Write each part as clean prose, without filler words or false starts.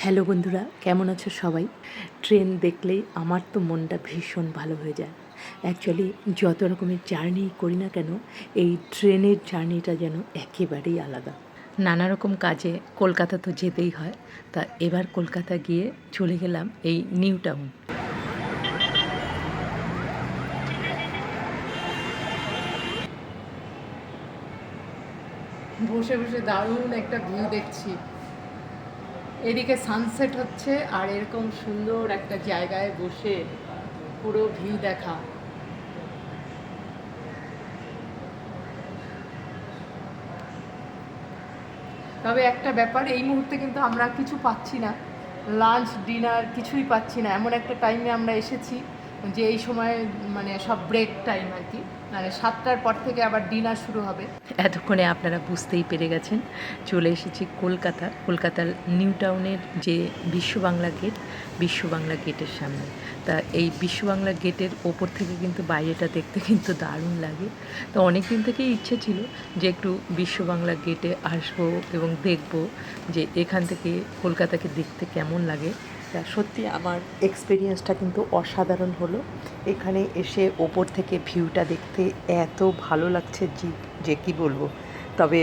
Hello বন্ধুরা, কেমন আছো সবাই? ট্রেন দেখলেই আমার তো মনটা ভীষণ ভালো হয়ে যায়। অ্যাকচুয়ালি যত রকমের জার্নি করি না কেন, এই ট্রেনের জার্নিটা যেন একেবারেই আলাদা। নানা রকম কাজে কলকাতা তো যেতেই হয়। তা এবার কলকাতা গিয়ে চলে গেলাম এই নিউ টাউন। বসে বসে দারুণ একটা ভিউ দেখছি। এদিকে সানসেট হচ্ছে আর এরকম সুন্দর একটা জায়গায় বসে পুরো ভিউ দেখা। তবে একটা ব্যাপার, এই মুহূর্তে কিন্তু আমরা কিছু পাচ্ছি না, লাঞ্চ ডিনার কিছুই পাচ্ছি না। এমন একটা টাইমে আমরা এসেছি যে এই সময় মানে সব ব্রেক টাইম আর কি, মানে 7টার পর থেকে আবার ডিনার শুরু হবে। এতক্ষণে আপনারা বুঝতেই পেরে গেছেন, চলে এসেছি কলকাতার নিউ টাউনের যে বিশ্ব বাংলা গেটের সামনে। তা এই বিশ্ব বাংলা গেটের ওপর থেকে কিন্তু বাইরেটা দেখতে কিন্তু দারুণ লাগে। তো অনেক দিন থেকেই ইচ্ছে ছিল যে একটু বিশ্ব বাংলা গেটে আসবো এবং দেখব যে এখান থেকে কলকাতাকে দেখতে কেমন লাগে। তা সত্যি আমার এক্সপিরিয়েন্সটা কিন্তু অসাধারণ হলো। এখানে এসে ওপর থেকে ভিউটা দেখতে এত ভালো লাগছে যে কী বলবো। তবে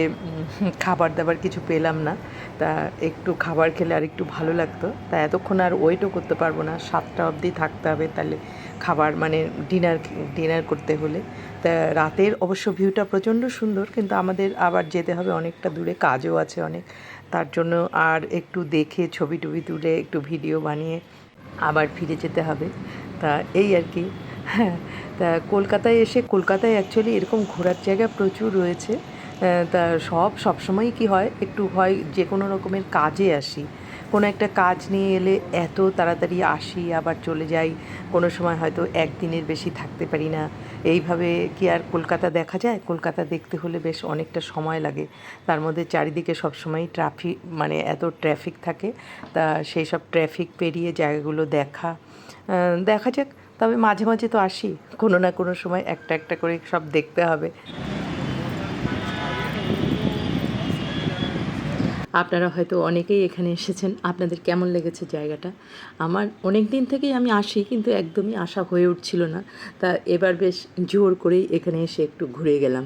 খাবার দাবার কিছু পেলাম না। তা একটু খাবার খেলে আর একটু ভালো লাগতো। তা এতক্ষণ আর ওয়েটও করতে পারবো না, 7টা অবধি থাকতে হবে তাহলে খাবার মানে ডিনার করতে হলে। তা রাতের অবশ্য ভিউটা প্রচণ্ড সুন্দর, কিন্তু আমাদের আবার যেতে হবে অনেকটা দূরে, কাজও আছে অনেক। তার জন্য আর একটু দেখে ছবি টবি তুলে একটু ভিডিও বানিয়ে আবার ফিরে যেতে হবে। তা এই আর কি। হ্যাঁ, তা কলকাতায় অ্যাকচুয়ালি এরকম ঘোরার জায়গা প্রচুর রয়েছে। তা সবসময়ই কি হয়, একটু হয় যে কোনো রকমের কাজে আসি, কোনো একটা কাজ নিয়ে এলে এত তাড়াতাড়ি আসি আবার চলে যাই, কোনো সময় হয়তো একদিনের বেশি থাকতে পারি না। এইভাবে কি আর কলকাতা দেখা যায়? কলকাতা দেখতে হলে বেশ অনেকটা সময় লাগে। তার মধ্যে চারিদিকে সবসময়ই মানে এত ট্রাফিক থাকে। তা সেই সব ট্রাফিক পেরিয়ে জায়গাগুলো দেখা যাক। তবে মাঝে মাঝে তো আসি, কোনো না কোনো সময় একটা একটা করে সব দেখতে হবে। আপনারা হয়তো অনেকেই এখানে এসেছেন, আপনাদের কেমন লেগেছে জায়গাটা? আমার অনেক দিন থেকেই আমি আসি, কিন্তু একদমই আসা হয়ে উঠছিল না। তা এবার বেশ জোর করেই এখানে এসে একটু ঘুরে গেলাম।